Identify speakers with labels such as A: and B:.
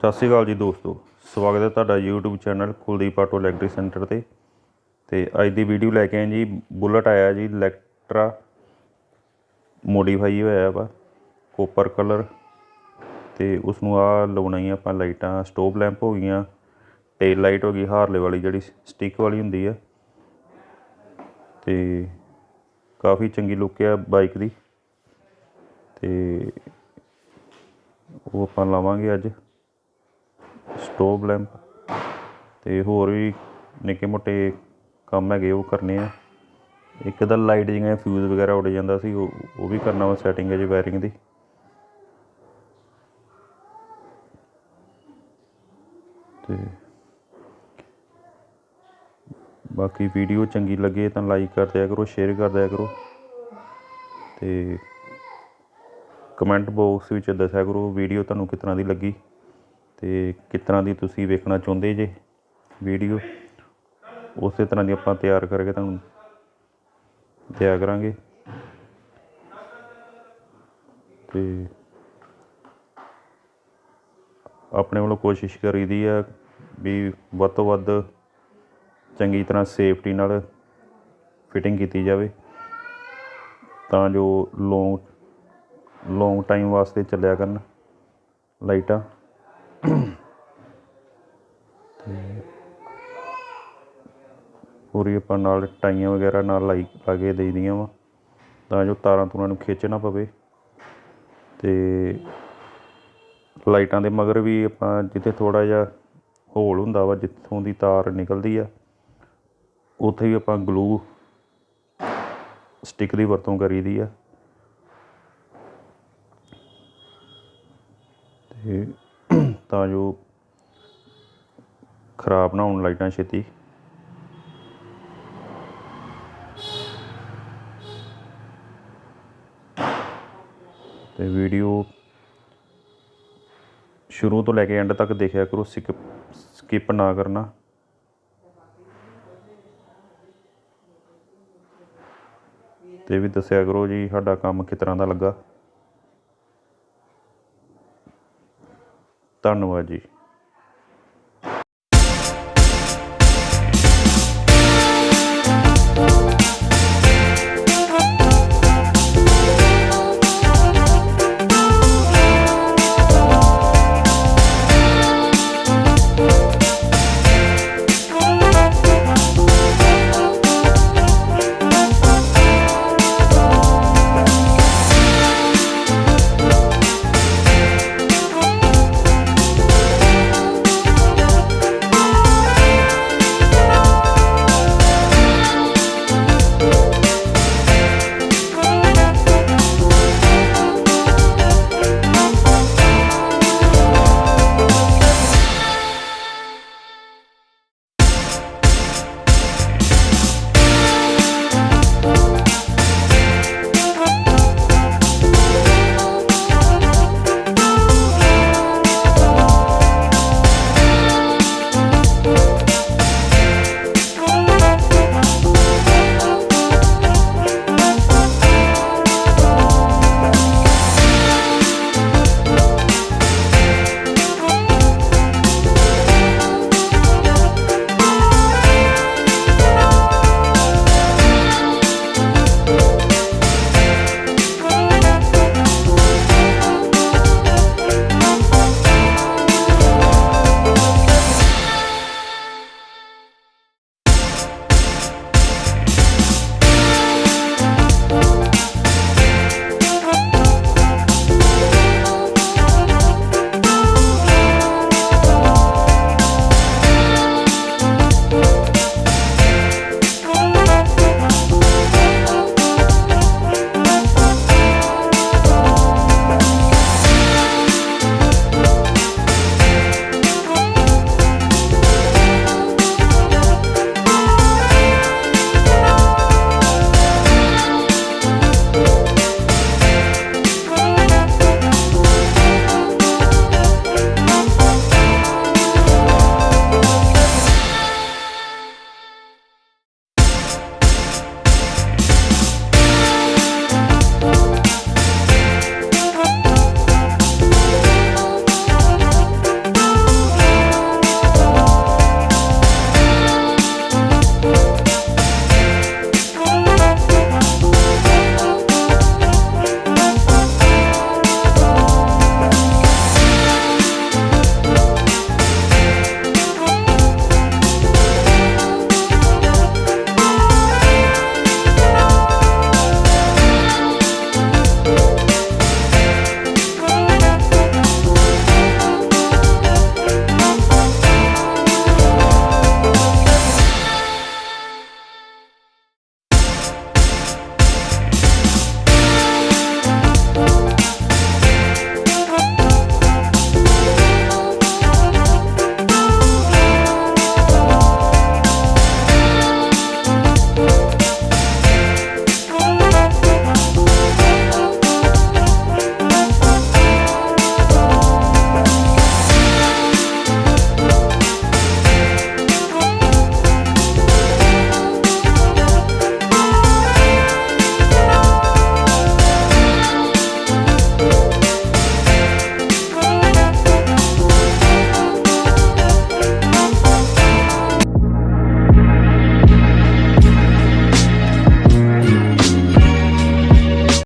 A: ਸਤਿ ਸ਼੍ਰੀ ਅਕਾਲ ਜੀ ਦੋਸਤੋ, ਸਵਾਗਤ ਹੈ ਤੁਹਾਡਾ YouTube channel Kuldeep auto electric centre 'ਤੇ। ਅੱਜ ਦੀ ਵੀਡੀਓ ਲੈ ਕੇ ਆਏ ਜੀ, ਬੁਲਟ ਆਇਆ ਜੀ ਇਲੈਕਟਰਾ, ਮੋਡੀਫਾਈ ਹੋਇਆ ਵਾ ਕੋਪਰ ਕਲਰ। ਅਤੇ ਉਸਨੂੰ ਆਹ ਲਾਉਣਾ ਹੀ ਆਪਾਂ ਲਾਈਟਾਂ, ਸਟੋਪ ਲੈਂਪ ਹੋ ਗਈਆਂ, ਟੇਲ ਲਾਈਟ ਹੋ ਗਈ ਹਾਰਲੇ ਵਾਲੀ ਜਿਹੜੀ ਸਟਿਕ ਵਾਲੀ ਹੁੰਦੀ ਆ। ਅਤੇ ਕਾਫੀ ਚੰਗੀ ਲੁੱਕ ਆ ਬਾਈਕ ਦੀ, ਅਤੇ ਉਹ ਆਪਾਂ ਲਾਵਾਂਗੇ ਅੱਜ। ਸਟੋਪ ਲੈਂਪ ਅਤੇ ਹੋਰ ਵੀ ਨਿੱਕੇ ਮੋਟੇ ਕੰਮ ਹੈਗੇ ਉਹ ਕਰਨੇ ਆ। ਇੱਕ ਤਾਂ ਲਾਈਟ ਜਿਹੀਆਂ ਫਿਊਜ਼ ਵਗੈਰਾ ਉੱਡ ਜਾਂਦਾ ਸੀ, ਉਹ ਵੀ ਕਰਨਾ ਵਾ ਸੈਟਿੰਗ ਅਜੇ ਵਾਇਰਿੰਗ ਦੀ। ਅਤੇ ਬਾਕੀ ਵੀਡੀਓ ਚੰਗੀ ਲੱਗੇ ਤਾਂ ਲਾਈਕ ਕਰ ਦਿਆ ਕਰੋ, ਸ਼ੇਅਰ ਕਰ ਦਿਆ ਕਰੋ, ਅਤੇ ਕਮੈਂਟ ਬਾਕਸ ਵਿੱਚ ਦੱਸਿਆ ਕਰੋ ਵੀਡੀਓ ਤੁਹਾਨੂੰ ਕਿਸ ਤਰ੍ਹਾਂ ਦੀ ਲੱਗੀ ਅਤੇ ਕਿਸ ਤਰ੍ਹਾਂ ਦੀ ਤੁਸੀਂ ਵੇਖਣਾ ਚਾਹੁੰਦੇ ਜੇ ਵੀਡੀਓ। ਉਸੇ ਤਰ੍ਹਾਂ ਦੀ ਆਪਾਂ ਤਿਆਰ ਕਰਕੇ ਤੁਹਾਨੂੰ ਦਿਆ ਕਰਾਂਗੇ। ਅਤੇ ਆਪਣੇ ਵੱਲੋਂ ਕੋਸ਼ਿਸ਼ ਕਰੀਦੀ ਆ ਵੀ ਵੱਧ ਤੋਂ ਵੱਧ ਚੰਗੀ ਤਰ੍ਹਾਂ ਸੇਫਟੀ ਨਾਲ ਫਿਟਿੰਗ ਕੀਤੀ ਜਾਵੇ, ਤਾਂ ਜੋ ਲੌਂਗ ਟਾਈਮ ਵਾਸਤੇ ਚੱਲਿਆ ਕਰਨ ਲਾਈਟਾਂ। ਅਤੇ ਪੂਰੀ ਆਪਾਂ ਨਾਲ ਟਾਈਆਂ ਵਗੈਰਾ ਨਾਲ ਲਾ ਕੇ ਦੇਈ ਦੀਆਂ ਵਾ, ਤਾਂ ਜੋ ਤਾਰਾਂ ਤੂਰਾਂ ਨੂੰ ਖਿੱਚ ਨਾ ਪਵੇ। ਅਤੇ ਲਾਈਟਾਂ ਦੇ ਮਗਰ ਵੀ ਆਪਾਂ ਜਿੱਥੇ ਥੋੜ੍ਹਾ ਜਿਹਾ ਹੋਲ ਹੁੰਦਾ ਵਾ, ਜਿੱਥੋਂ ਦੀ ਤਾਰ ਨਿਕਲਦੀ ਆ, ਉੱਥੇ ਵੀ ਆਪਾਂ ਗਲੂ ਸਟਿਕ ਦੀ ਵਰਤੋਂ ਕਰੀਦੀ ਆ। ਅਤੇ ਤਾਂ ਜੋ ਖਰਾਬ ਨਾ ਹੋਣ ਲਾਈਟਾਂ ਛੇਤੀ। ਅਤੇ ਵੀਡੀਓ ਸ਼ੁਰੂ ਤੋਂ ਲੈ ਕੇ ਐਂਡ ਤੱਕ ਦੇਖਿਆ ਕਰੋ, ਸਕਿਪ ਨਾ ਕਰਨਾ। ਅਤੇ ਵੀ ਦੱਸਿਆ ਕਰੋ ਜੀ ਸਾਡਾ ਕੰਮ ਕਿਸ ਤਰ੍ਹਾਂ ਦਾ ਲੱਗਾ। ਧੰਨਵਾਦ ਜੀ।